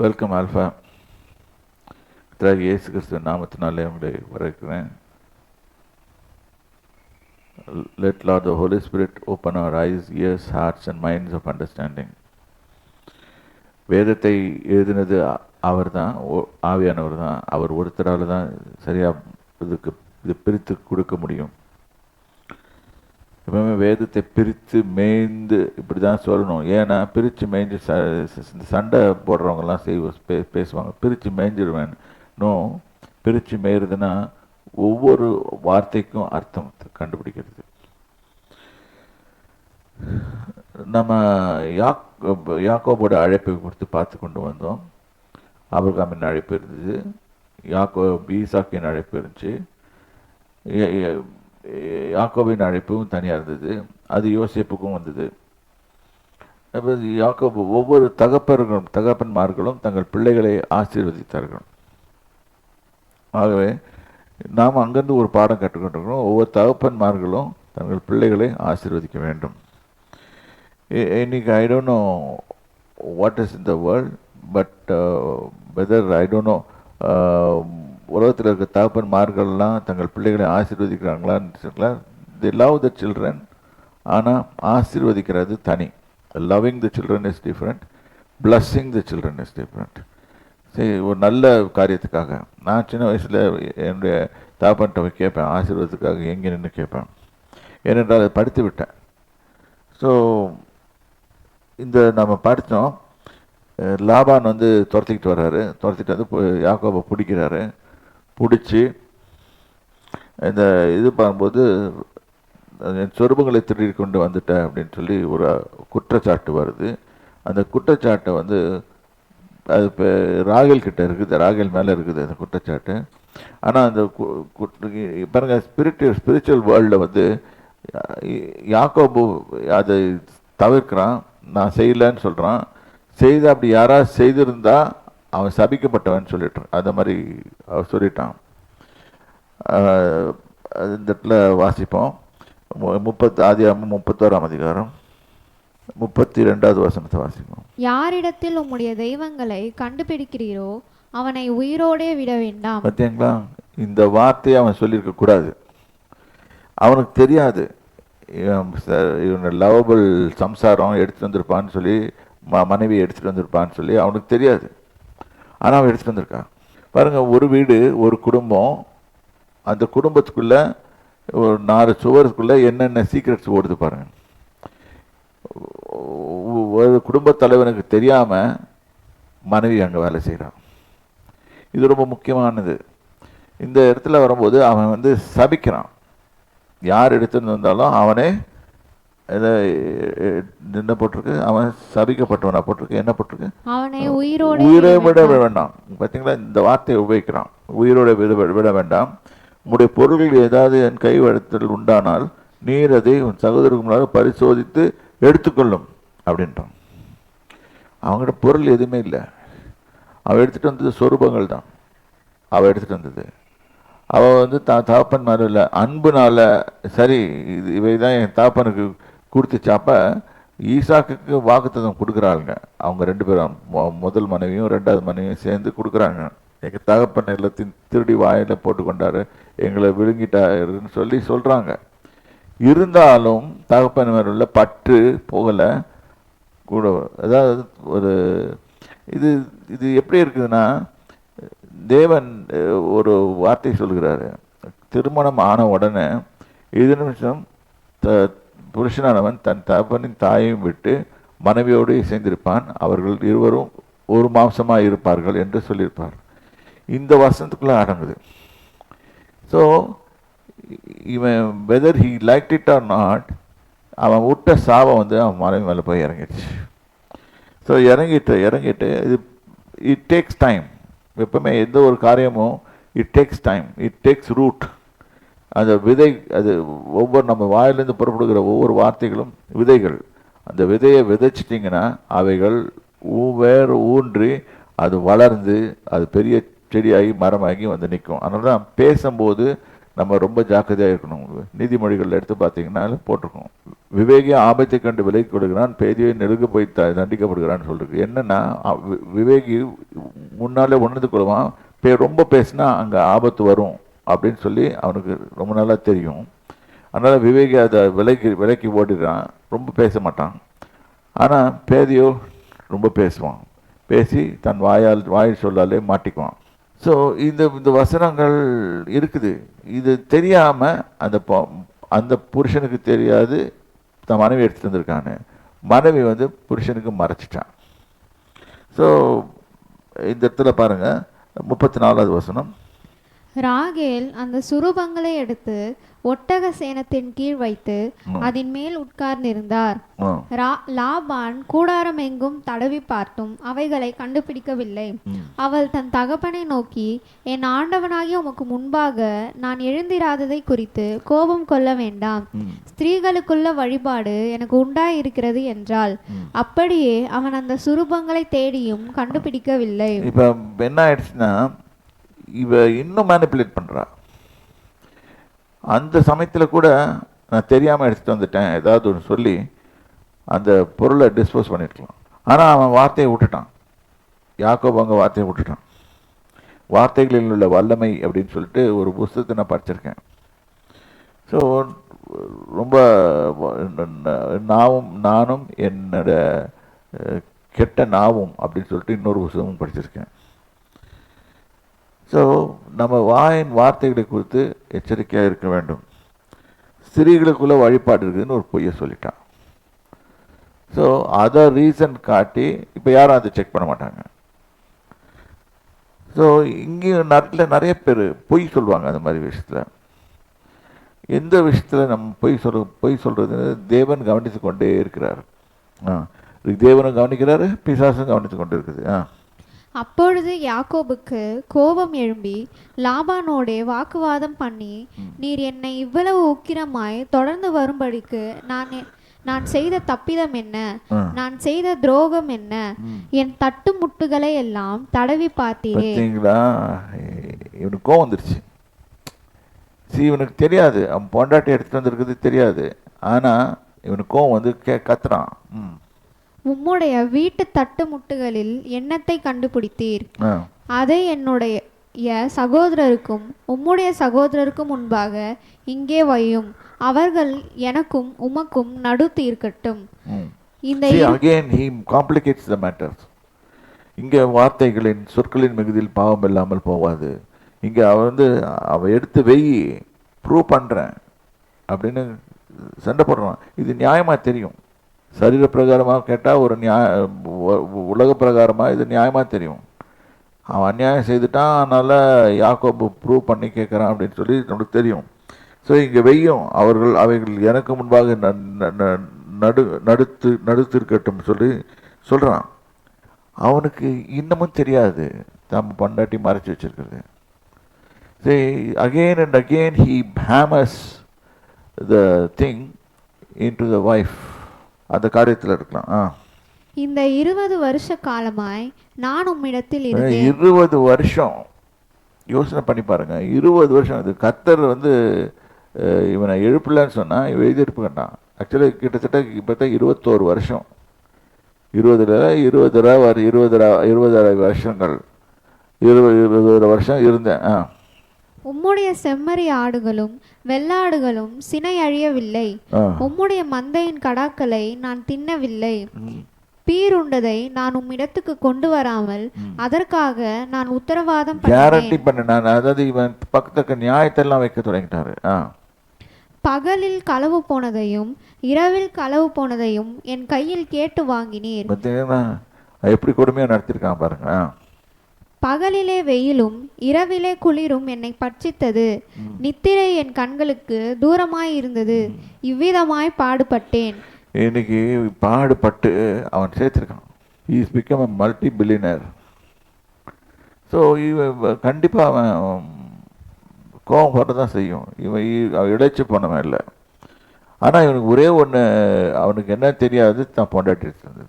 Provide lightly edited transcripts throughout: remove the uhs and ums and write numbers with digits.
Welcome alpha. இயேசு கிறிஸ்துவ நாமத்தினாலே உங்களை வரவேற்கிறேன். Let Lord the Holy Spirit open our eyes, ears, hearts and minds of understanding. வேதத்தை எழுதினது அவர் தான், ஆவியானவர் தான். அவர் ஒருத்தரால் தான் சரியாக இது பிரித்து கொடுக்க முடியும். எப்பவுமே வேதத்தை பிரித்து மேய்ந்து இப்படி தான் சொல்லணும். ஏன்னா பிரித்து மேய்ஞ்சு சண்டை போடுறவங்கெல்லாம் பேசுவாங்க, பிரித்து மேய்ஞ்சிடுவேன். பிரித்து மேய்றதுன்னா ஒவ்வொரு வார்த்தைக்கும் அர்த்தம் கண்டுபிடிக்கிறது. நம்ம யாக்கோபோட அழைப்பை கொடுத்து பார்த்து கொண்டு வந்தோம். ஆபிரகாமின் அழைப்பு இருந்தது, ஈசாக்கின் அழைப்பு இருந்துச்சு, யாக்கோபின் அழைப்பும் தனியாக இருந்தது. அது யோசேப்புக்கும் வந்தது. அப்போ யாக்கோபு ஒவ்வொரு தகப்பன்மார்களும் தங்கள் பிள்ளைகளை ஆசீர்வதித்தார்கள். ஆகவே நாம் அங்கேருந்து ஒரு பாடம் கற்றுக்கொண்டிருக்கிறோம். ஒவ்வொரு தகப்பன்மார்களும் தங்கள் பிள்ளைகளை ஆசீர்வதிக்க வேண்டும். இன்னைக்கு I don't know what is in the world, but whether I don't know உலகத்தில் இருக்க தகப்பன்மார்கள்லாம் தங்கள் பிள்ளைகளை ஆசீர்வதிக்கிறாங்களான்னு. தி லவ் த சில்ட்ரன், ஆனால் ஆசீர்வதிக்கிறது தனி. Loving the children is different, blessing the children is different. சரி, ஒரு நல்ல காரியத்துக்காக நான் சின்ன வயசில் என்னுடைய தகப்பன்கிட்ட கேட்பேன், ஆசீர்வாதத்துக்காக எங்கே நின்று கேட்பேன். ஏனென்றால் அதை படித்து விட்டேன். ஸோ இந்த நம்ம படித்தோம். லாபான் வந்து துரத்திக்கிட்டு வர்றாரு, துரத்திட்டு வந்து யாக்கோபை பிடிக்கிறாரு. பிடிச்சி இந்த இது பார்க்கும்போது சொருபங்களை திருடி கொண்டு வந்துட்டேன் அப்படின்னு சொல்லி ஒரு குற்றச்சாட்டு வருது. அந்த குற்றச்சாட்டை வந்து அது இப்போ ராகேல் கிட்ட இருக்குது, ராகேல் மேலே இருக்குது அந்த குற்றச்சாட்டு. ஆனால் அந்த பாருங்க, ஸ்பிரிச்சுவல் வேர்ல்டில் வந்து யாக்கோபு அதை தவிர்க்கிறான், நான் செய்யலைன்னு சொல்கிறான். செய்து அப்படி யாராவது செய்திருந்தா அவன் சபிக்கப்பட்டவன் சொல்லிட்டான். அந்த மாதிரி அவர் சொல்லிட்டான். இந்த இடத்துல வாசிப்போம். 31ஆம் அதிகாரம் 32வது வசனத்தை வாசிப்போம். யாரிடத்தில் உம்முடைய தெய்வங்களை கண்டுபிடிக்கிறீரோ அவனை உயிரோடே விட வேண்டாம். பார்த்தீங்களா, இந்த வார்த்தையை அவன் சொல்லியிருக்க கூடாது. அவனுக்கு தெரியாது இவன் லவபிள் சம்சாரம் எடுத்துகிட்டு வந்திருப்பான்னு சொல்லி, மனைவியை எடுத்துகிட்டு வந்திருப்பான்னு சொல்லி அவனுக்கு தெரியாது. ஆனால் அவன் எடுத்துகிட்டு வந்திருக்கான். பாருங்கள், ஒரு வீடு, ஒரு குடும்பம், அந்த குடும்பத்துக்குள்ளே ஒரு 4 சுவருக்குள்ளே என்னென்ன சீக்ரெட்ஸ் ஓடுது பாருங்கள். ஒரு குடும்பத் தலைவனுக்கு தெரியாமல் மனைவி அங்கே வேலை செய்கிறான். இது ரொம்ப முக்கியமானது. இந்த இடத்துல வரும்போது அவன் வந்து சபிக்கிறான். யார் எடுத்துட்டு வந்தாலும் அவனே என்ன போட்டிருக்கு, அவன் சபிக்கப்பட்டவனா போட்டிருக்கு. என்ன போட்டிருக்கு? அவனை உயிரை விட வேண்டாம். பார்த்தீங்களா, இந்த வார்த்தையை உபயோகிக்கிறான். உயிரோட விட வேண்டாம். உங்களுடைய பொருள்கள் ஏதாவது என் கைவழத்தில் உண்டானால் நீர் அதை உன் சகோதரருக்கு முன்னாடி பரிசோதித்து எடுத்துக்கொள்ளும் அப்படின்றான். அவங்ககிட்ட பொருள் எதுவுமே இல்லை. அவள் எடுத்துகிட்டு வந்தது சொரூபங்கள் தான். அவள் எடுத்துகிட்டு வந்தது. அவள் வந்து தகப்பன் மாதிரி இல்லை, அன்புனால சரி இவை தான் என் தகப்பனுக்கு கொடுத்துச்சாப்ப ஈசாக்குக்கு வாக்குத்தத்தம் கொடுக்குறாளுங்க. அவங்க 2 பேரும், முதல் மனைவியும் 2வது மனைவியும் சேர்ந்து கொடுக்குறாங்க. எங்கள் தகப்பன் எல்லாத்தையும் திருடி வாயில் போட்டு கொண்டாரு, எங்களை விழுங்கிட்டாருன்னு சொல்லி சொல்கிறாங்க. இருந்தாலும் தகப்பன் மேல உள்ள பற்று போகலை கூட. அதாவது ஒரு இது இது எப்படி இருக்குதுன்னா, தேவன் ஒரு வார்த்தை சொல்கிறாரு. திருமணம் ஆன உடனே 7 நிமிஷம் புருஷனானவன் தன் தகப்பனின் தாயையும் விட்டு மனைவியோடு இசைந்திருப்பான், அவர்கள் இருவரும் ஒரு மாம்சமாக இருப்பார்கள் என்று சொல்லியிருப்பார். இந்த வசனத்துக்குள்ளே அடங்குது. ஸோ இவன் whether he like it or not, அவன் விட்ட சாபம் வந்து அவன் மனைவி மேலே போய் இறங்கிடுச்சு. ஸோ இறங்கிட்டு இட் டேக்ஸ் டைம். எப்பவுமே எந்த ஒரு காரியமும் it takes time, it takes root. அந்த விதை, அது ஒவ்வொரு நம்ம வாயிலிருந்து புறப்படுகிற ஒவ்வொரு வார்த்தைகளும் விதைகள். அந்த விதையை விதைச்சிட்டிங்கன்னா அவைகள் வேறு ஊன்றி அது வளர்ந்து அது பெரிய செடியாகி மரமாகி வந்து நிற்கும். அதனால தான் பேசும்போது நம்ம ரொம்ப ஜாக்கிரதையாக இருக்கணும். நீதிமொழிகள் எடுத்து பார்த்தீங்கன்னா போட்டிருக்கோம், விவேகி ஆபத்தை கண்டு விலகி கொடுக்கிறான், பேதியை நெருங்க போய் தண்டிக்கப்படுகிறான்னு சொல்லிருக்கு. என்னன்னா விவேகி முன்னாலே உணர்ந்து கொள்வான், ரொம்ப பேசினா அங்கே ஆபத்து வரும் அப்படின்னு சொல்லி அவனுக்கு ரொம்ப நல்லா தெரியும். அதனால் விவேகி அதை விலைக்கு ஓடிடுறான், ரொம்ப பேச மாட்டான். ஆனால் பேதியோ ரொம்ப பேசுவான், பேசி தன் வாயில் சொல்லாலே மாட்டிக்குவான். ஸோ இந்த வசனங்கள் இருக்குது. இது தெரியாமல் அந்த புருஷனுக்கு தெரியாது தன் மனைவி எடுத்துகிட்டு வந்திருக்கான்னு. மனைவி வந்து புருஷனுக்கு மறைச்சிட்டான். ஸோ இந்த இடத்துல பாருங்கள் 34வது வசனம். ராகேல் அந்த சுரூபங்களை எடுத்து ஒட்டக சேனத்தின் கீழ் வைத்து அதன் மேல் உட்கார்ந்திருந்தார். லாபான் கூடாரம் எங்கும் தடவி பார்த்தும் அவைகளை கண்டுபிடிக்கவில்லை. அவள் தன் தகப்பனை நோக்கி, என் ஆண்டவனாகிய உமக்கு முன்பாக நான் எழுந்திராததை குறித்து கோபம் கொள்ள வேண்டாம், ஸ்திரீகளுக்குள்ள வழிபாடு எனக்கு உண்டாயிருக்கிறது என்றாள். அப்படியே அவன் அந்த சுரூபங்களை தேடியும் கண்டுபிடிக்கவில்லை. இப்ப என்ன ஆயிடுச்சுன்னா, இவ இன்னும் மேனிப்புலேட் பண்றா. அந்த சமயத்தில் கூட நான் தெரியாமல் எடுத்துகிட்டு வந்துட்டேன் ஏதாவது ஒன்று சொல்லி அந்த பொருளை டிஸ்போஸ் பண்ணிருக்கலாம். ஆனால் அவன் வார்த்தையை விட்டுட்டான். யாக்கோபு அங்கே வார்த்தையை விட்டுட்டான். வார்த்தைகளில் உள்ள வல்லமை அப்படின்னு சொல்லிட்டு ஒரு புஸ்தகத்தை நான் படிச்சிருக்கேன். ஸோ ரொம்ப நானும் என்னோட கெட்ட நாவும் அப்படின்னு சொல்லிட்டு இன்னொரு புஸ்தகமும் படிச்சிருக்கேன். ஸோ நம்ம வாயின் வார்த்தைகளை குறித்து எச்சரிக்கையாக இருக்க வேண்டும். ஸ்திரீகளுக்குள்ள வழிபாடு இருக்குதுன்னு ஒரு பொய்யை சொல்லிட்டான். ஸோ அதை ரீசன் காட்டி இப்போ யாரும் அதை செக் பண்ண மாட்டாங்க. ஸோ இங்கேயும் நிறைய பேர் பொய் சொல்லுவாங்க. அந்த மாதிரி விஷயத்தில், எந்த விஷயத்தில் நம்ம பொய் சொல்கிறது தேவன் கவனித்து கொண்டே இருக்கிறார். தேவனும் கவனிக்கிறாரு, பிசாசும் கவனித்து கொண்டு இருக்குது. அப்பொழுது யாக்கோபுக்கு கோபம் எழும்பி லாபானோடே வாக்குவாதம் பண்ணி, நீர் என்னை இவ்வளவு உக்கிரமாய் தொடர்ந்து வரும்படிக்கு நான் செய்த தப்பிதம் என்ன, நான் செய்த துரோகம் என்ன, என் தட்டு முட்டுகளை எல்லாம் தடவி பார்த்தீரே. இவனுக்கு கோவம் வந்துருச்சு. இவனுக்கு தெரியாது, அவன் பொண்டாட்டி எடுத்துட்டு வந்திருக்குது தெரியாது. ஆனா இவனுக்கு கோவம் வந்து கத்துறான். உம்முடைய வீட்டு தட்டு முட்டுகளில் எண்ணத்தை கண்டுபிடித்தீர், அதை என்னுடைய சகோதரருக்கும் உம்முடைய சகோதரருக்கும் முன்பாக இங்கே வையும், அவர்கள் எனக்கும் உமக்கும் நடு தீர்க்கட்டும். இங்கே வார்த்தைகளின் சொற்களின் மிகுதியில் பாவம் இல்லாமல் போவாது. இங்கே அவ எடுத்து வெய், ப்ரூவ் பண்றேன் அப்படின்னு சண்டை போடுறான். இது நியாயமா தெரியும். சரீர பிரகாரமாக கேட்டால் ஒரு உலக பிரகாரமாக இது நியாயமாக தெரியும். அவன் அநியாயம் செய்துட்டான், அதனால் யாக்கோபு ப்ரூவ் பண்ணி கேட்குறான் அப்படின்னு சொல்லி நம்மளுக்கு தெரியும். ஸோ இங்கே வெய்யும், அவைகள் எனக்கு முன்பாக நடுத்திருக்கட்டும் சொல்லி சொல்கிறான். அவனுக்கு இன்னமும் தெரியாது நம்ம பொண்டாட்டி மறைச்சி வச்சிருக்கிறது. சரி, again and again he hammers the thing into the wife. அந்த காரியத்தில் இருக்கலாம். இந்த 20 வருஷ காலமாய் நான் உம்மிடத்தில் இருந்தேன். 20 வருஷம் யோசனை பண்ணி பாருங்க. 20 வருஷம் இது கர்த்தர் இவனை எழுப்பலன்னு சொன்னா இவன் எழுதியிருப்பு கண்டான். ஆக்சுவலி கிட்டத்தட்ட இப்போ 21 வருஷம், 20 வருஷங்கள் 20 வருஷம் இருந்தேன். உம்முடைய செம்மறி ஆடுகளும் வெள்ளாடுகளும் சினை அழியவில்லை, உம்முடைய மந்தையின் கடாக்களை நான் தின்னவில்லை, பீருண்டதை நான் உம்மிடத்துக்கு கொண்டு வராமல் அதற்காக நான் உத்தரவாதம் கேரண்டி பண்ணேன். அதாவது இவன் பக்கத்துக்கு நியாயத்தெல்லாம் வைக்க தொடங்கிட்டாரு. பகலில் களவு போனதையும் இரவில் களவு போனதையும் என் கையில் கேட்டு வாங்கினீர். எப்படி கொடுமையா நடத்திருக்கான் பாருங்க. பகலிலே வெயிலும் இரவிலே குளிரும் என்னை பட்சித்தது, நித்திரை என் கண்களுக்கு தூரமாய் இருந்தது, இவ்விதமாய் பாடுபட்டேன். இன்னைக்கு பாடுபட்டு அவன் சேர்த்திருக்கான். he is become a multi-billionaire. So இவன் கண்டிப்பாக அவன் கோபம் வரதான் செய்யும். அவன் இழைச்சி போனவன் இல்லை. ஆனால் இவனுக்கு ஒரே ஒன்று, அவனுக்கு என்ன தெரியாது, தான் பொண்டாட்டி இருந்தது.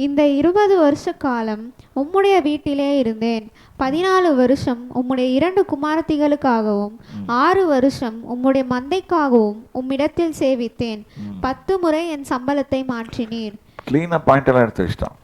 இந்த 20 வருஷ காலம் உம்முடைய வீட்டிலே இருந்தேன். 14 வருஷம் உம்முடைய 2 குமாரத்திகளுக்காகவும் 6 வருஷம் உம்முடைய மந்தைக்காகவும் உம்மிடத்தில் சேவித்தேன். 10 முறை என் சம்பளத்தை மாற்றினீர். கிளீனாக பாயிண்ட் எல்லாம் எடுத்து வச்சிட்டான்.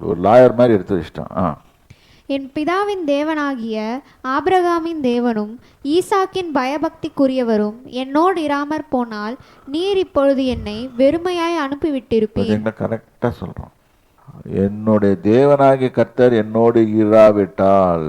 ஒரு லாயர் மாதிரி எடுத்து வச்சிட்டான். என் பிதாவின் தேவனாகிய ஆபிரகாமின் தேவனும் ஈசாக்கின் பயபக்திக்குரியவரும் என்னோடு இராமற் போனால் நீர் இப்பொழுது என்னை வெறுமையாய் அனுப்பிவிட்டிருப்பீர். கரெக்டாக சொல்கிறோம். என்னுடைய தேவனாகிய கர்த்தர் என்னோடு இராவிட்டால்